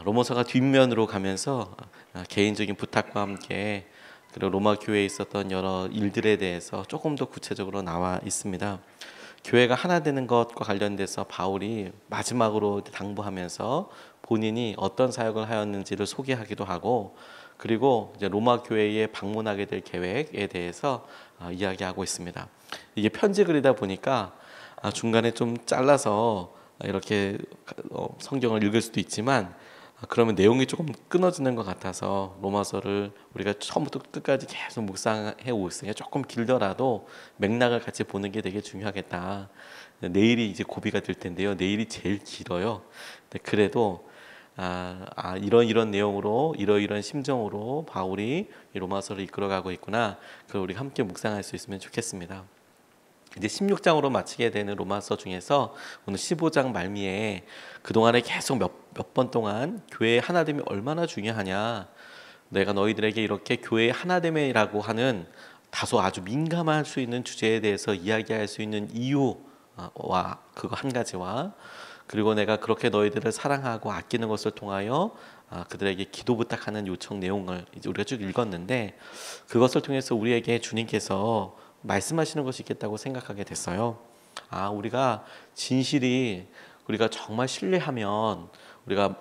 로마서가 뒷면으로 가면서 개인적인 부탁과 함께 그리고 로마 교회에 있었던 여러 일들에 대해서 조금 더 구체적으로 나와 있습니다. 교회가 하나 되는 것과 관련돼서 바울이 마지막으로 당부하면서 본인이 어떤 사역을 하였는지를 소개하기도 하고, 그리고 이제 로마 교회에 방문하게 될 계획에 대해서 이야기하고 있습니다. 이게 편지 글이다 보니까 중간에 좀 잘라서 이렇게 성경을 읽을 수도 있지만, 그러면 내용이 조금 끊어지는 것 같아서 로마서를 우리가 처음부터 끝까지 계속 묵상해 오고 있으니까 조금 길더라도 맥락을 같이 보는 게 되게 중요하겠다. 내일이 이제 고비가 될 텐데요. 내일이 제일 길어요. 근데 그래도 이런 내용으로 이런 심정으로 바울이 이 로마서를 이끌어가고 있구나. 그걸 우리 함께 묵상할 수 있으면 좋겠습니다. 이제 16장으로 마치게 되는 로마서 중에서 오늘 15장 말미에 그동안에 계속 몇 번 동안 교회의 하나됨이 얼마나 중요하냐, 내가 너희들에게 이렇게 교회의 하나됨이라고 하는 다소 아주 민감할 수 있는 주제에 대해서 이야기할 수 있는 이유와 그거 한 가지와, 그리고 내가 그렇게 너희들을 사랑하고 아끼는 것을 통하여 그들에게 기도 부탁하는 요청 내용을 이제 우리가 쭉 읽었는데, 그것을 통해서 우리에게 주님께서 말씀하시는 것이 있겠다고 생각하게 됐어요. 우리가 진실이, 우리가 정말 신뢰하면 우리가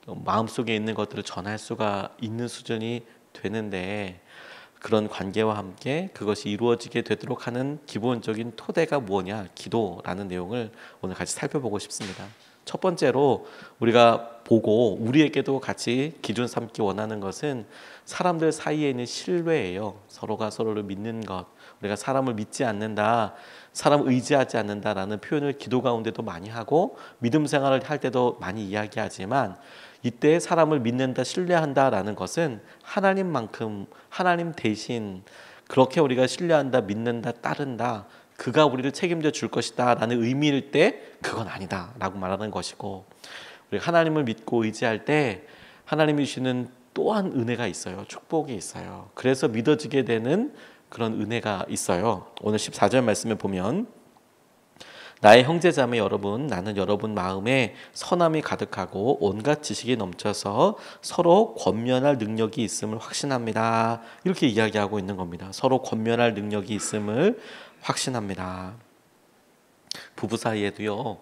마음속에 있는 것들을 전할 수가 있는 수준이 되는데, 그런 관계와 함께 그것이 이루어지게 되도록 하는 기본적인 토대가 뭐냐? 기도라는 내용을 오늘 같이 살펴보고 싶습니다. 첫 번째로 우리가 보고 우리에게도 같이 기준 삼기 원하는 것은 사람들 사이에 있는 신뢰예요. 서로가 서로를 믿는 것. 우리가 사람을 믿지 않는다, 사람을 의지하지 않는다라는 표현을 기도 가운데도 많이 하고 믿음 생활을 할 때도 많이 이야기하지만, 이때 사람을 믿는다, 신뢰한다라는 것은 하나님만큼, 하나님 대신 그렇게 우리가 신뢰한다, 믿는다, 따른다, 그가 우리를 책임져 줄 것이다 라는 의미일 때 그건 아니다 라고 말하는 것이고, 우리가 하나님을 믿고 의지할 때 하나님이 주시는 또한 은혜가 있어요. 축복이 있어요. 그래서 믿어지게 되는 그런 은혜가 있어요. 오늘 14절 말씀에 보면, 나의 형제자매 여러분, 나는 여러분 마음에 선함이 가득하고 온갖 지식이 넘쳐서 서로 권면할 능력이 있음을 확신합니다. 이렇게 이야기하고 있는 겁니다. 서로 권면할 능력이 있음을 확신합니다. 부부 사이에도요,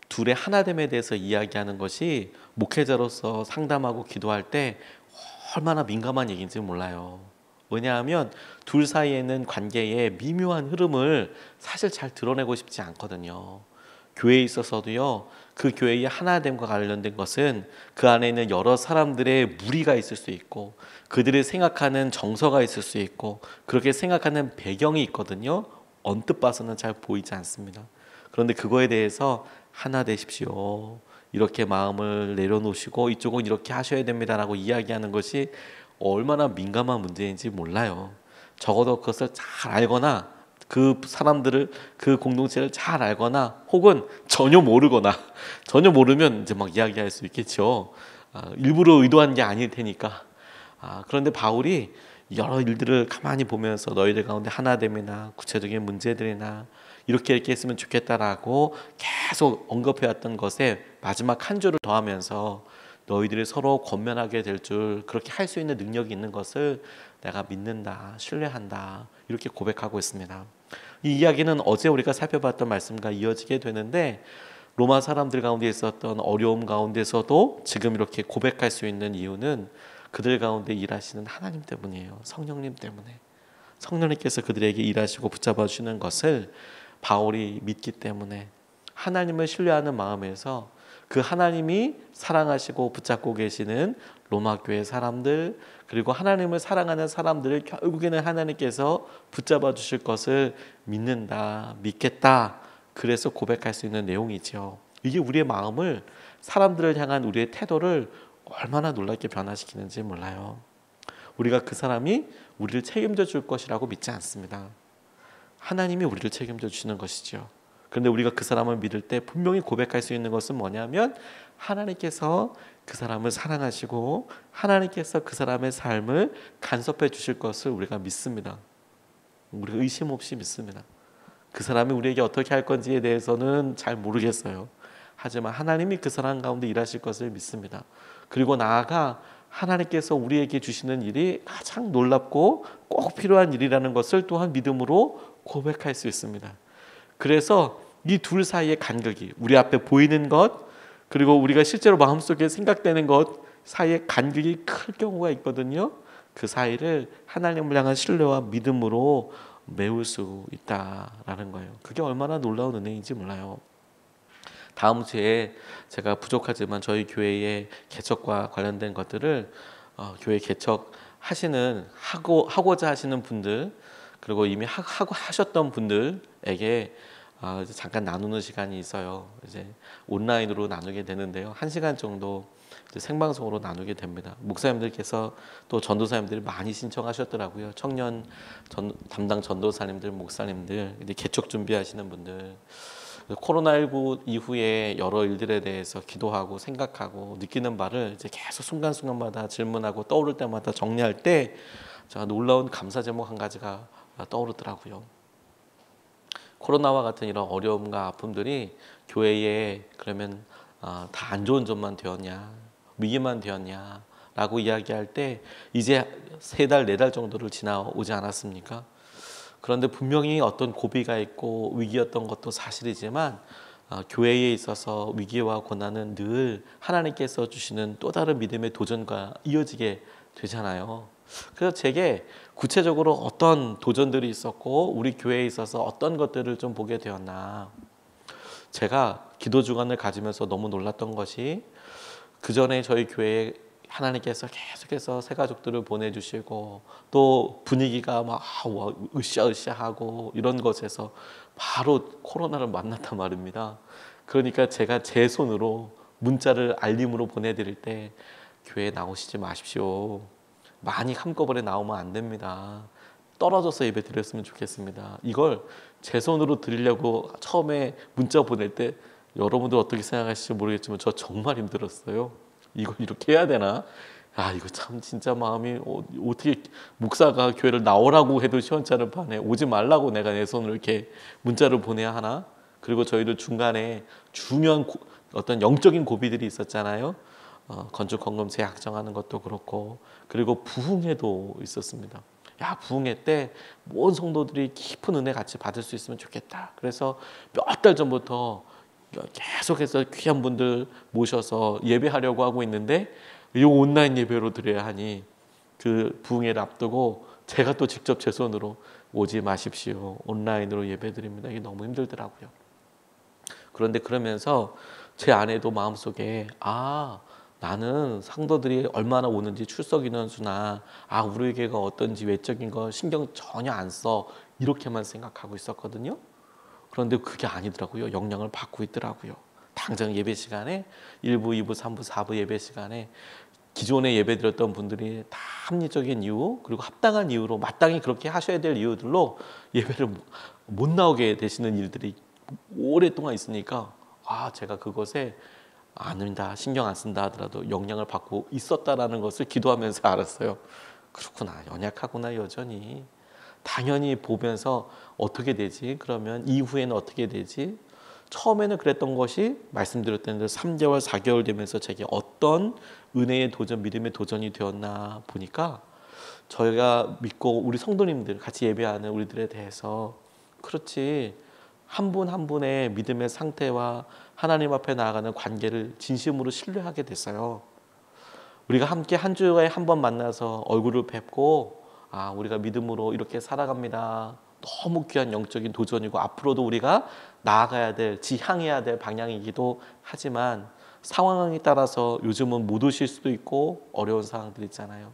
둘의 하나됨에 대해서 이야기하는 것이 목회자로서 상담하고 기도할 때 얼마나 민감한 얘기인지 몰라요. 왜냐하면 둘 사이에 있는 관계의 미묘한 흐름을 사실 잘 드러내고 싶지 않거든요. 교회에 있어서도요, 그 교회의 하나됨과 관련된 것은 그 안에 있는 여러 사람들의 무리가 있을 수 있고, 그들이 생각하는 정서가 있을 수 있고, 그렇게 생각하는 배경이 있거든요. 언뜻 봐서는 잘 보이지 않습니다. 그런데 그거에 대해서 하나 되십시오, 이렇게 마음을 내려놓으시고 이쪽은 이렇게 하셔야 됩니다라고 이야기하는 것이 얼마나 민감한 문제인지 몰라요. 적어도 그것을 잘 알거나 그 사람들을, 그 공동체를 잘 알거나, 혹은 전혀 모르면 이제 막 이야기할 수 있겠죠. 일부러 의도한 게 아닐 테니까. 그런데 바울이 여러 일들을 가만히 보면서 너희들 가운데 하나됨이나 구체적인 문제들이나 이렇게 했으면 좋겠다라고 계속 언급해왔던 것에 마지막 한 줄을 더하면서 너희들이 서로 권면하게 될 줄, 그렇게 할 수 있는 능력이 있는 것을 내가 믿는다, 신뢰한다, 이렇게 고백하고 있습니다. 이 이야기는 어제 우리가 살펴봤던 말씀과 이어지게 되는데, 로마 사람들 가운데 있었던 어려움 가운데서도 지금 이렇게 고백할 수 있는 이유는 그들 가운데 일하시는 하나님 때문이에요. 성령님 때문에. 성령님께서 그들에게 일하시고 붙잡아 주시는 것을 바울이 믿기 때문에, 하나님을 신뢰하는 마음에서 그 하나님이 사랑하시고 붙잡고 계시는 로마 교회 사람들, 그리고 하나님을 사랑하는 사람들을 결국에는 하나님께서 붙잡아 주실 것을 믿는다, 믿겠다. 그래서 고백할 수 있는 내용이죠. 이게 우리의 마음을, 사람들을 향한 우리의 태도를 얼마나 놀랍게 변화시키는지 몰라요. 우리가 그 사람이 우리를 책임져 줄 것이라고 믿지 않습니다. 하나님이 우리를 책임져 주시는 것이죠. 그런데 우리가 그 사람을 믿을 때 분명히 고백할 수 있는 것은 뭐냐면, 하나님께서 그 사람을 사랑하시고 하나님께서 그 사람의 삶을 간섭해 주실 것을 우리가 믿습니다. 우리가 의심 없이 믿습니다. 그 사람이 우리에게 어떻게 할 건지에 대해서는 잘 모르겠어요. 하지만 하나님이 그 사람 가운데 일하실 것을 믿습니다. 그리고 나아가 하나님께서 우리에게 주시는 일이 가장 놀랍고 꼭 필요한 일이라는 것을 또한 믿음으로 고백할 수 있습니다. 그래서 이 둘 사이의 간극이, 우리 앞에 보이는 것 그리고 우리가 실제로 마음속에 생각되는 것 사이의 간극이 클 경우가 있거든요. 그 사이를 하나님을 향한 신뢰와 믿음으로 메울 수 있다라는 거예요. 그게 얼마나 놀라운 은혜인지 몰라요. 다음 주에 제가 부족하지만 저희 교회의 개척과 관련된 것들을 교회 개척하시는 하고자 하시는 분들 그리고 이미 하고 하셨던 분들에게 이제 잠깐 나누는 시간이 있어요. 이제 온라인으로 나누게 되는데요. 1시간 정도 이제 생방송으로 나누게 됩니다. 목사님들께서 또 전도사님들이 많이 신청하셨더라고요. 청년 담당 전도사님들, 목사님들, 이제 개척 준비하시는 분들. 코로나19 이후에 여러 일들에 대해서 기도하고 생각하고 느끼는 바를 이제 계속 순간순간마다 질문하고 떠오를 때마다 정리할 때 제가 놀라운 감사 제목 한 가지가 떠오르더라고요. 코로나와 같은 이런 어려움과 아픔들이 교회에 그러면 다 안 좋은 점만 되었냐, 위기만 되었냐 라고 이야기할 때 이제 3달, 4달 정도를 지나오지 않았습니까? 그런데 분명히 어떤 고비가 있고 위기였던 것도 사실이지만 교회에 있어서 위기와 고난은 늘 하나님께서 주시는 또 다른 믿음의 도전과 이어지게 되잖아요. 그래서 제게 구체적으로 어떤 도전들이 있었고 우리 교회에 있어서 어떤 것들을 좀 보게 되었나. 제가 기도 주간을 가지면서 너무 놀랐던 것이 그 전에 저희 교회에 하나님께서 계속해서 새 가족들을 보내주시고 또 분위기가 막 으쌰으쌰하고 이런 것에서 바로 코로나를 만났단 말입니다. 그러니까 제가 제 손으로 문자를 알림으로 보내드릴 때 교회에 나오시지 마십시오. 많이 한꺼번에 나오면 안 됩니다. 떨어져서 예배 드렸으면 좋겠습니다. 이걸 제 손으로 드리려고 처음에 문자 보낼 때 여러분들 어떻게 생각하실지 모르겠지만 저 정말 힘들었어요. 이걸 이렇게 해야 되나? 이거 참 진짜 마음이 어떻게 목사가 교회를 나오라고 해도 시원찮은 판에 오지 말라고 내가 내 손으로 이렇게 문자를 보내야 하나? 그리고 저희들 중간에 중요한 어떤 영적인 고비들이 있었잖아요. 건축 헌금 재약정하는 것도 그렇고 그리고 부흥회도 있었습니다. 부흥회 때 모든 성도들이 깊은 은혜 같이 받을 수 있으면 좋겠다. 그래서 몇 달 전부터 계속해서 귀한 분들 모셔서 예배하려고 하고 있는데 이 온라인 예배로 드려야 하니 그 부흥회를 앞두고 제가 또 직접 제 손으로 오지 마십시오. 온라인으로 예배 드립니다. 이게 너무 힘들더라고요. 그런데 그러면서 제 아내도 마음속에 나는 상도들이 얼마나 오는지 출석 인원수나 우리 교회가 어떤지 외적인 거 신경 전혀 안 써 이렇게만 생각하고 있었거든요. 그런데 그게 아니더라고요. 영향을 받고 있더라고요. 당장 예배 시간에 1부, 2부, 3부, 4부 예배 시간에 기존에 예배 드렸던 분들이 다 합리적인 이유 그리고 합당한 이유로 마땅히 그렇게 하셔야 될 이유들로 예배를 못 나오게 되시는 일들이 오랫동안 있으니까 제가 그것에 안 한다, 신경 안 쓴다 하더라도 영향을 받고 있었다라는 것을 기도하면서 알았어요. 그렇구나, 연약하구나 여전히. 당연히 보면서 어떻게 되지? 그러면 이후에는 어떻게 되지? 처음에는 그랬던 것이 말씀드렸던 대로 3개월, 4개월 되면서 제게 어떤 은혜의 도전, 믿음의 도전이 되었나 보니까 저희가 믿고 우리 성도님들 같이 예배하는 우리들에 대해서 그렇지 한 분 한 분의 믿음의 상태와 하나님 앞에 나아가는 관계를 진심으로 신뢰하게 됐어요. 우리가 함께 한 주에 한 번 만나서 얼굴을 뵙고 우리가 믿음으로 이렇게 살아갑니다. 너무 귀한 영적인 도전이고 앞으로도 우리가 나아가야 될, 지향해야 될 방향이기도 하지만 상황에 따라서 요즘은 못 오실 수도 있고 어려운 상황들 있잖아요.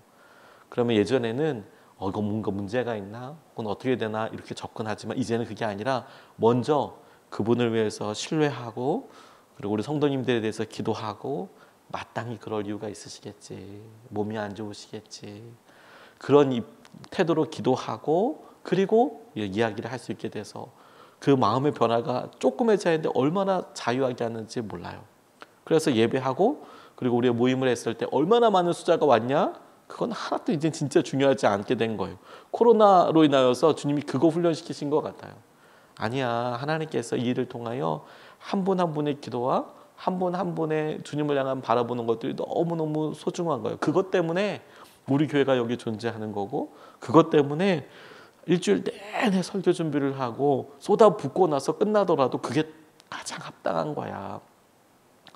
그러면 예전에는 이거 뭔가 문제가 있나? 혹은 어떻게 되나? 이렇게 접근하지만 이제는 그게 아니라 먼저 그분을 위해서 신뢰하고 그리고 우리 성도님들에 대해서 기도하고 마땅히 그럴 이유가 있으시겠지. 몸이 안 좋으시겠지. 그런 태도로 기도하고 그리고 이야기를 할 수 있게 돼서 그 마음의 변화가 조금의 차이인데 얼마나 자유하게 하는지 몰라요. 그래서 예배하고 그리고 우리가 모임을 했을 때 얼마나 많은 숫자가 왔냐? 그건 하나도 이제 진짜 중요하지 않게 된 거예요. 코로나로 인하여서 주님이 그거 훈련시키신 것 같아요. 아니야, 하나님께서 이 일을 통하여 한 분 한 분의 기도와 한 분 한 분의 주님을 향한 바라보는 것들이 너무너무 소중한 거예요. 그것 때문에 우리 교회가 여기 존재하는 거고, 그것 때문에 일주일 내내 설교 준비를 하고 쏟아붓고 나서 끝나더라도 그게 가장 합당한 거야.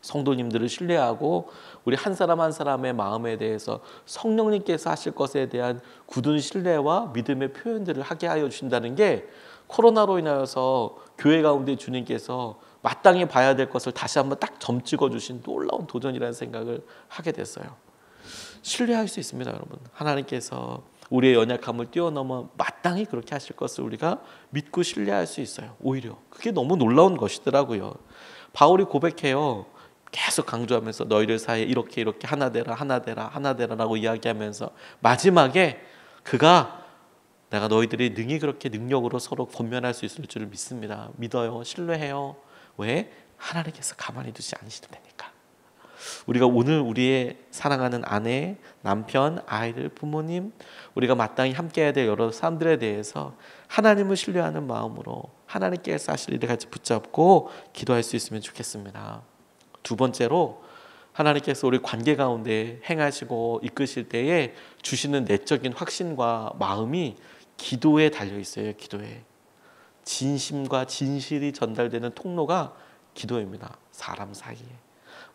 성도님들을 신뢰하고 우리 한 사람 한 사람의 마음에 대해서 성령님께서 하실 것에 대한 굳은 신뢰와 믿음의 표현들을 하게 하여 주신다는 게, 코로나로 인하여서 교회 가운데 주님께서 마땅히 봐야 될 것을 다시 한번 딱 점 찍어주신 놀라운 도전이라는 생각을 하게 됐어요. 신뢰할 수 있습니다, 여러분. 하나님께서 우리의 연약함을 뛰어넘어 마땅히 그렇게 하실 것을 우리가 믿고 신뢰할 수 있어요. 오히려 그게 너무 놀라운 것이더라고요. 바울이 고백해요. 계속 강조하면서 너희들 사이에 이렇게 하나 되라 하나 되라 하나 되라라고 이야기하면서 마지막에 그가 내가 너희들이 능히 그렇게 능력으로 서로 권면할 수 있을 줄 믿습니다. 믿어요. 신뢰해요. 왜? 하나님께서 가만히 두지 않으시면 되니까. 우리가 오늘 우리의 사랑하는 아내, 남편, 아이들, 부모님, 우리가 마땅히 함께해야 될 여러 사람들에 대해서 하나님을 신뢰하는 마음으로 하나님께서 하실 일을 같이 붙잡고 기도할 수 있으면 좋겠습니다. 두 번째로, 하나님께서 우리 관계 가운데 행하시고 이끄실 때에 주시는 내적인 확신과 마음이 기도에 달려 있어요. 기도에. 진심과 진실이 전달되는 통로가 기도입니다. 사람 사이에.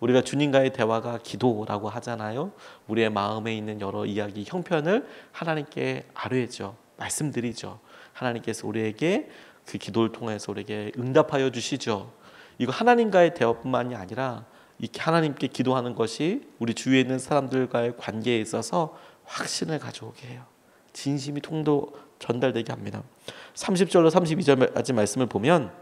우리가 주님과의 대화가 기도라고 하잖아요. 우리의 마음에 있는 여러 이야기, 형편을 하나님께 아뢰죠. 말씀드리죠. 하나님께서 우리에게 그 기도를 통해서 우리에게 응답하여 주시죠. 이거 하나님과의 대화뿐만이 아니라 이렇게 하나님께 기도하는 것이 우리 주위에 있는 사람들과의 관계에 있어서 확신을 가져오게 해요. 진심이 통도 전달되게 합니다. 30절로 32절까지 말씀을 보면,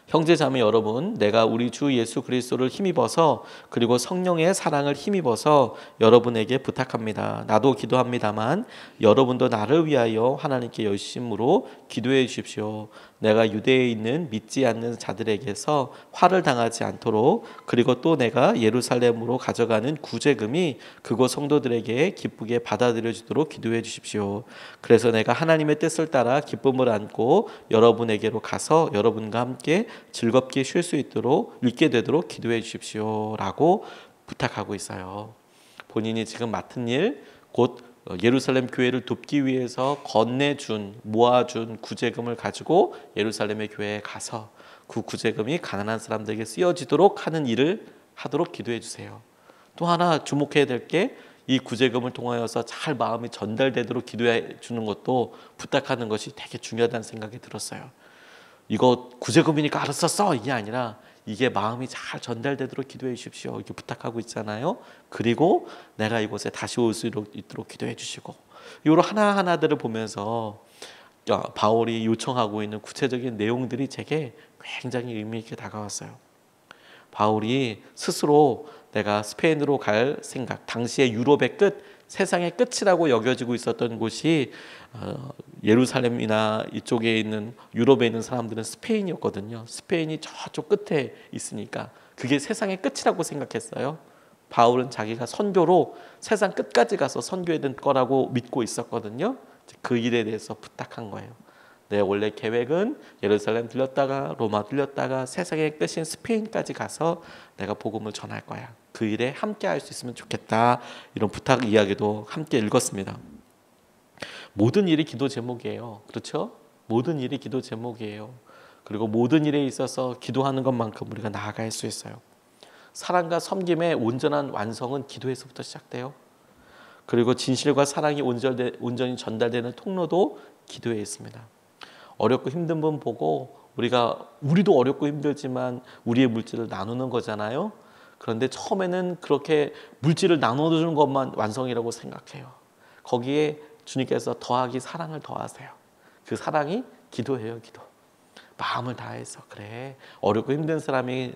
형제 자매 여러분, 내가 우리 주 예수 그리스도를 힘입어서 그리고 성령의 사랑을 힘입어서 여러분에게 부탁합니다. 나도 기도합니다만 여러분도 나를 위하여 하나님께 열심으로 기도해 주십시오. 내가 유대에 있는 믿지 않는 자들에게서 화를 당하지 않도록, 그리고 또 내가 예루살렘으로 가져가는 구제금이 그곳 성도들에게 기쁘게 받아들여지도록 기도해 주십시오. 그래서 내가 하나님의 뜻을 따라 기쁨을 안고 여러분에게로 가서 여러분과 함께 즐겁게 쉴 수 있도록 있게 되도록 기도해 주십시오 라고 부탁하고 있어요. 본인이 지금 맡은 일, 곧 예루살렘 교회를 돕기 위해서 건네준, 모아준 구제금을 가지고 예루살렘의 교회에 가서 그 구제금이 가난한 사람들에게 쓰여지도록 하는 일을 하도록 기도해 주세요. 또 하나 주목해야 될 게, 이 구제금을 통하여서 잘 마음이 전달되도록 기도해 주는 것도 부탁하는 것이 되게 중요하다는 생각이 들었어요. 이거 구제금이니까 알았어 써, 이게 아니라 이게 마음이 잘 전달되도록 기도해 주십시오 이렇게 부탁하고 있잖아요. 그리고 내가 이곳에 다시 올 수 있도록 기도해 주시고, 이런 하나하나들을 보면서 바울이 요청하고 있는 구체적인 내용들이 제게 굉장히 의미 있게 다가왔어요. 바울이 스스로 내가 스페인으로 갈 생각, 당시에 유럽의 끝, 세상의 끝이라고 여겨지고 있었던 곳이 예루살렘이나 이쪽에 있는 유럽에 있는 사람들은 스페인이었거든요. 스페인이 저쪽 끝에 있으니까 그게 세상의 끝이라고 생각했어요. 바울은 자기가 선교로 세상 끝까지 가서 선교해야 될 거라고 믿고 있었거든요. 그 일에 대해서 부탁한 거예요. 내 원래 계획은 예루살렘 들렸다가 로마 들렸다가 세상의 끝인 스페인까지 가서 내가 복음을 전할 거야. 그 일에 함께 할 수 있으면 좋겠다. 이런 부탁 이야기도 함께 읽었습니다. 모든 일이 기도 제목이에요. 그렇죠? 모든 일이 기도 제목이에요. 그리고 모든 일에 있어서 기도하는 것만큼 우리가 나아갈 수 있어요. 사랑과 섬김의 온전한 완성은 기도에서부터 시작돼요. 그리고 진실과 사랑이 온전히 전달되는 통로도 기도에 있습니다. 어렵고 힘든 분 보고 우리도 어렵고 힘들지만 우리의 물질을 나누는 거잖아요. 그런데 처음에는 그렇게 물질을 나눠주는 것만 완성이라고 생각해요. 거기에 주님께서 더하기 사랑을 더하세요. 그 사랑이 기도예요. 기도. 마음을 다해서 그래, 어렵고 힘든 사람이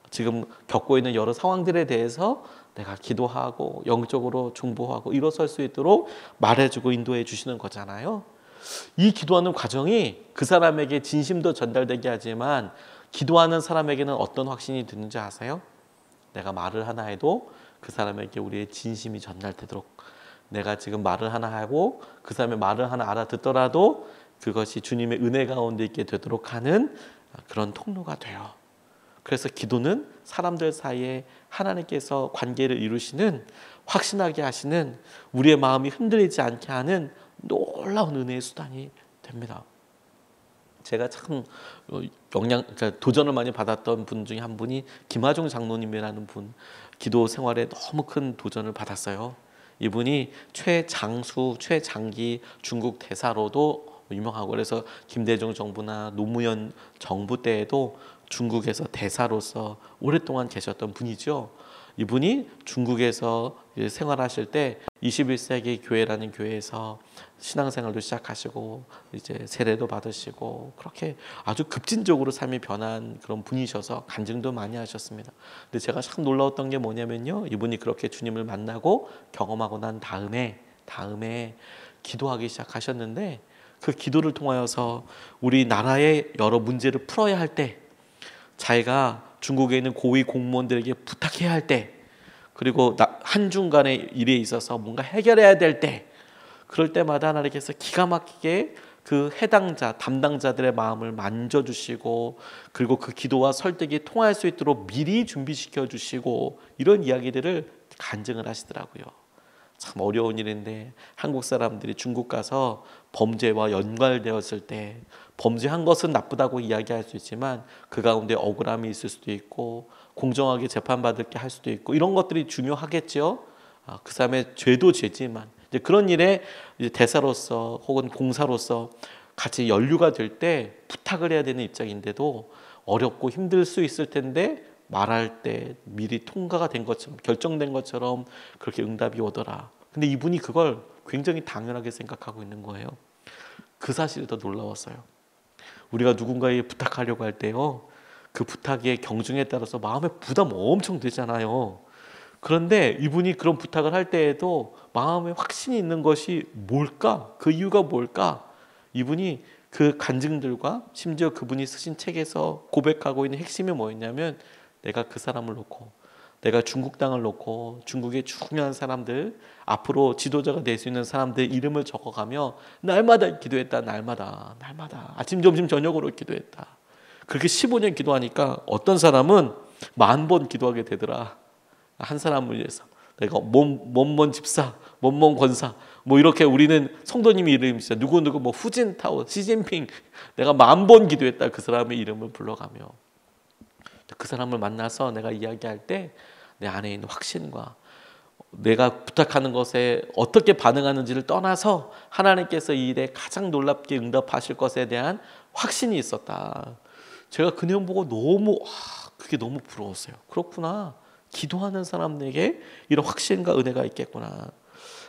지금 겪고 있는 여러 상황들에 대해서 내가 기도하고 영적으로 중보하고 일어설 수 있도록 말해주고 인도해 주시는 거잖아요. 이 기도하는 과정이 그 사람에게 진심도 전달되게 하지만 기도하는 사람에게는 어떤 확신이 드는지 아세요? 내가 말을 하나 해도 그 사람에게 우리의 진심이 전달되도록, 내가 지금 말을 하나 하고 그 사람의 말을 하나 알아듣더라도 그것이 주님의 은혜 가운데 있게 되도록 하는 그런 통로가 돼요. 그래서 기도는 사람들 사이에 하나님께서 관계를 이루시는, 확신하게 하시는, 우리의 마음이 흔들리지 않게 하는 놀라운 은혜의 수단이 됩니다. 제가 참 그러니까 도전을 많이 받았던 분 중에 한 분이 김하종 장로님이라는 분, 기도 생활에 너무 큰 도전을 받았어요. 이분이 최장수, 최장기 중국 대사로도 유명하고, 그래서 김대중 정부나 노무현 정부 때에도 중국에서 대사로서 오랫동안 계셨던 분이죠. 이분이 중국에서 생활하실 때 21세기 교회라는 교회에서 신앙생활도 시작하시고 이제 세례도 받으시고 그렇게 아주 급진적으로 삶이 변한 그런 분이셔서 간증도 많이 하셨습니다. 근데 제가 참 놀라웠던 게 뭐냐면요, 이분이 그렇게 주님을 만나고 경험하고 난 다음에 기도하기 시작하셨는데, 그 기도를 통하여서 우리 나라의 여러 문제를 풀어야 할 때, 자기가 중국에 있는 고위 공무원들에게 부탁해야 할 때, 그리고 한중간의 일에 있어서 뭔가 해결해야 될 때, 그럴 때마다 하나님께서 기가 막히게 그 해당자, 담당자들의 마음을 만져주시고, 그리고 그 기도와 설득이 통할 수 있도록 미리 준비시켜 주시고, 이런 이야기들을 간증을 하시더라고요. 참 어려운 일인데, 한국 사람들이 중국 가서 범죄와 연관되었을 때, 범죄한 것은 나쁘다고 이야기할 수 있지만 그 가운데 억울함이 있을 수도 있고 공정하게 재판받을 게 할 수도 있고, 이런 것들이 중요하겠죠. 그 사람의 죄도 죄지만 이제 그런 일에 이제 대사로서 혹은 공사로서 같이 연루가 될 때 부탁을 해야 되는 입장인데도 어렵고 힘들 수 있을 텐데, 말할 때 미리 통과가 된 것처럼, 결정된 것처럼 그렇게 응답이 오더라. 근데 이분이 그걸 굉장히 당연하게 생각하고 있는 거예요. 그 사실이 더 놀라웠어요. 우리가 누군가에게 부탁하려고 할 때요, 그 부탁의 경중에 따라서 마음에 부담 엄청 되잖아요. 그런데 이분이 그런 부탁을 할 때에도 마음에 확신이 있는 것이 뭘까? 그 이유가 뭘까? 이분이 그 간증들과 심지어 그분이 쓰신 책에서 고백하고 있는 핵심이 뭐였냐면, 내가 그 사람을 놓고, 내가 중국 땅을 놓고 중국의 중요한 사람들, 앞으로 지도자가 될 수 있는 사람들 이름을 적어가며 날마다 기도했다. 날마다 아침 점심 저녁으로 기도했다. 그렇게 15년 기도하니까 어떤 사람은 10,000번 기도하게 되더라. 한 사람을 위해서. 내가 뭔 집사, 뭔 권사, 뭐 이렇게 우리는 성도님의 이름이 있어요. 누구 뭐 후진타오, 시진핑, 내가 10,000번 기도했다. 그 사람의 이름을 불러가며 그 사람을 만나서 내가 이야기할 때 내 안에 있는 확신과 내가 부탁하는 것에 어떻게 반응하는지를 떠나서 하나님께서 이 일에 가장 놀랍게 응답하실 것에 대한 확신이 있었다. 제가 그 내용 보고 그게 너무 부러웠어요. 그렇구나. 기도하는 사람에게 이런 확신과 은혜가 있겠구나.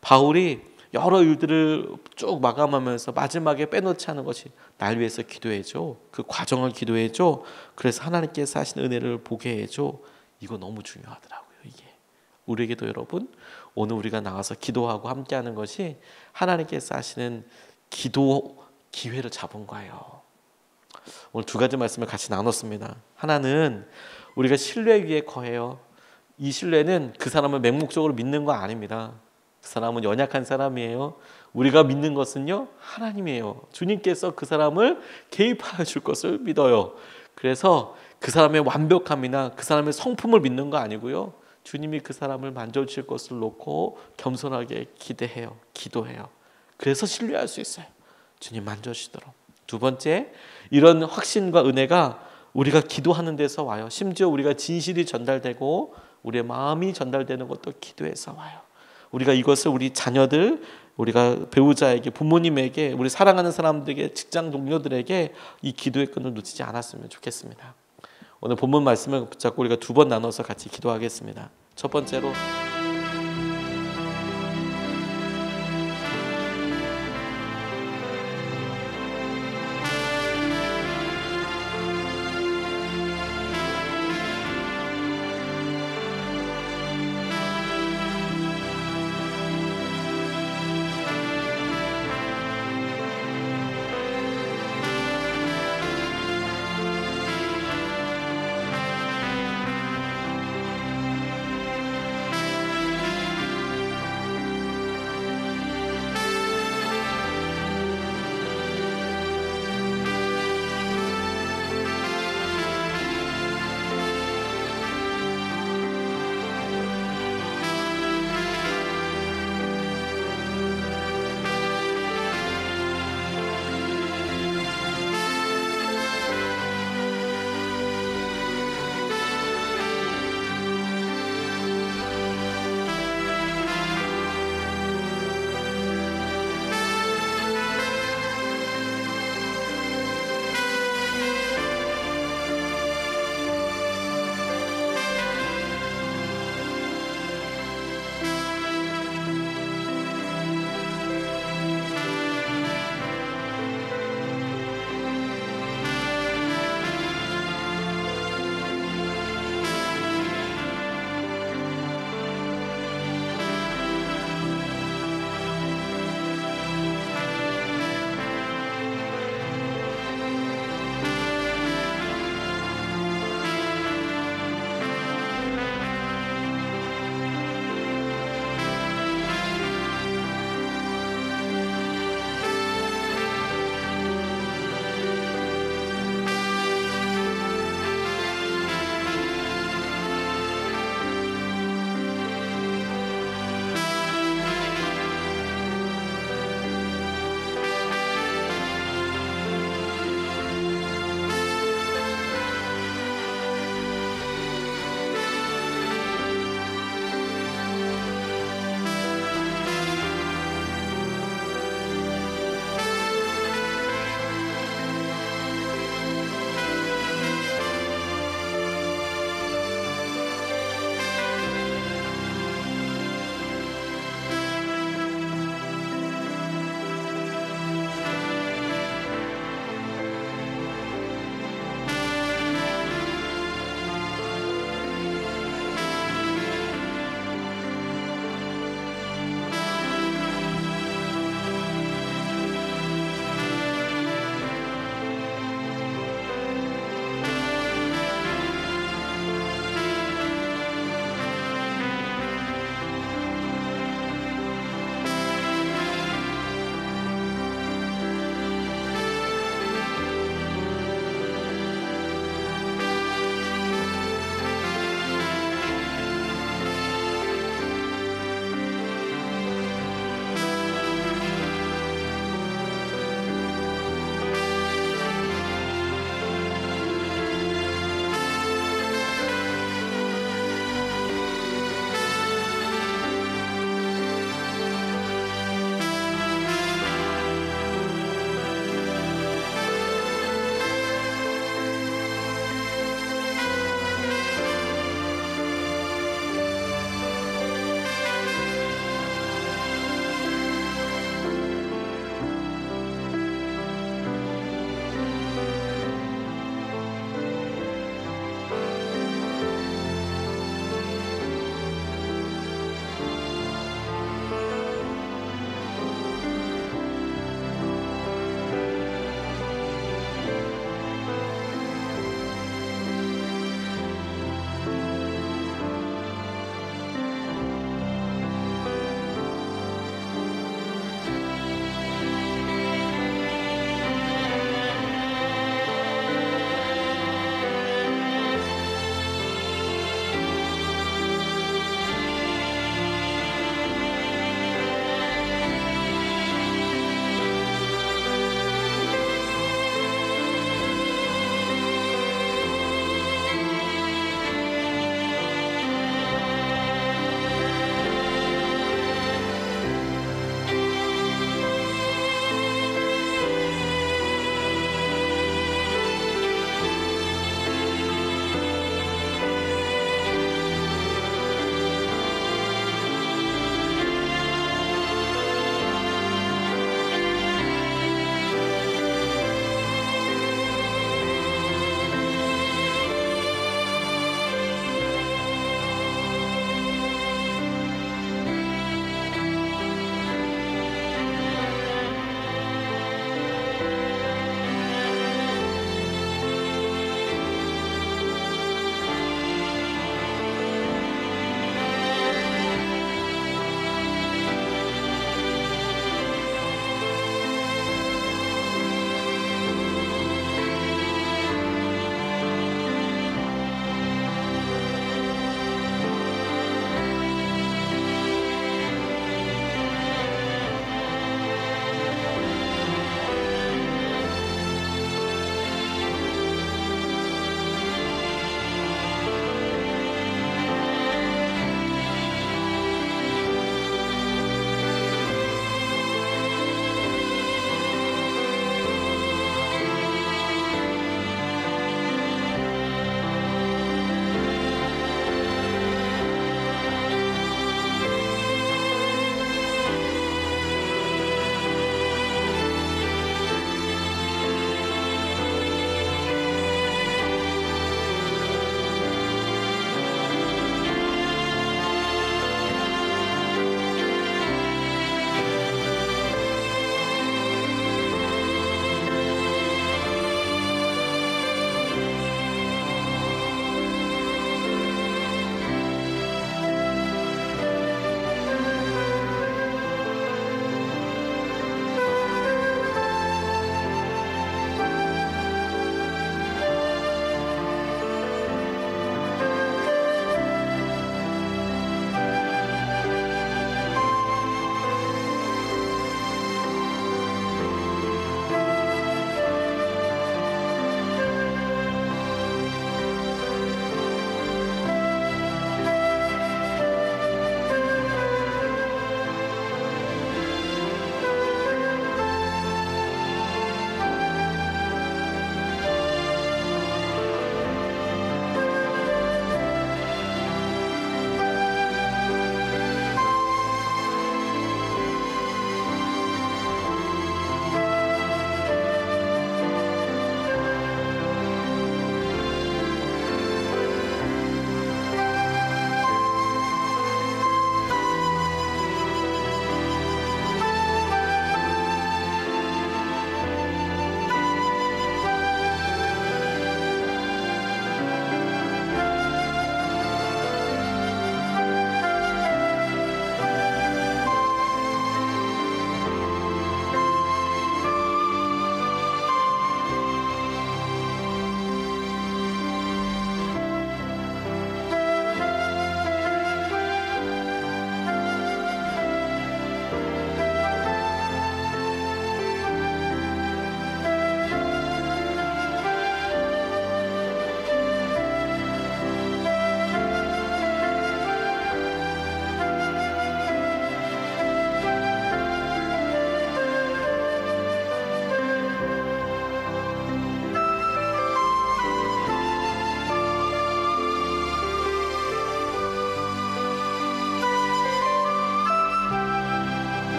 바울이 여러 일들을 쭉 마감하면서 마지막에 빼놓지 않은 것이 날 위해서 기도해줘. 그 과정을 기도해줘. 그래서 하나님께서 하신 은혜를 보게 해줘. 이거 너무 중요하더라고요. 이게 우리에게도 여러분, 오늘 우리가 나와서 기도하고 함께하는 것이 하나님께서 하시는 기도 기회를 잡은 거예요. 오늘 두 가지 말씀을 같이 나눴습니다. 하나는 우리가 신뢰 위에 거해요. 이 신뢰는 그 사람을 맹목적으로 믿는 거 아닙니다. 그 사람은 연약한 사람이에요. 우리가 믿는 것은요, 하나님이에요. 주님께서 그 사람을 개입하여 줄 것을 믿어요. 그래서 그 사람의 완벽함이나 그 사람의 성품을 믿는 거 아니고요, 주님이 그 사람을 만져주실 것을 놓고 겸손하게 기도해요. 그래서 신뢰할 수 있어요. 주님 만져주시도록. 두 번째, 이런 확신과 은혜가 우리가 기도하는 데서 와요. 심지어 우리가 진실이 전달되고 우리의 마음이 전달되는 것도 기도에서 와요. 우리가 이것을 우리 자녀들, 우리가 배우자에게, 부모님에게, 우리 사랑하는 사람들에게, 직장 동료들에게 이 기도의 끈을 놓치지 않았으면 좋겠습니다. 오늘 본문 말씀을 붙잡고 우리가 두 번 나눠서 같이 기도하겠습니다. 첫 번째로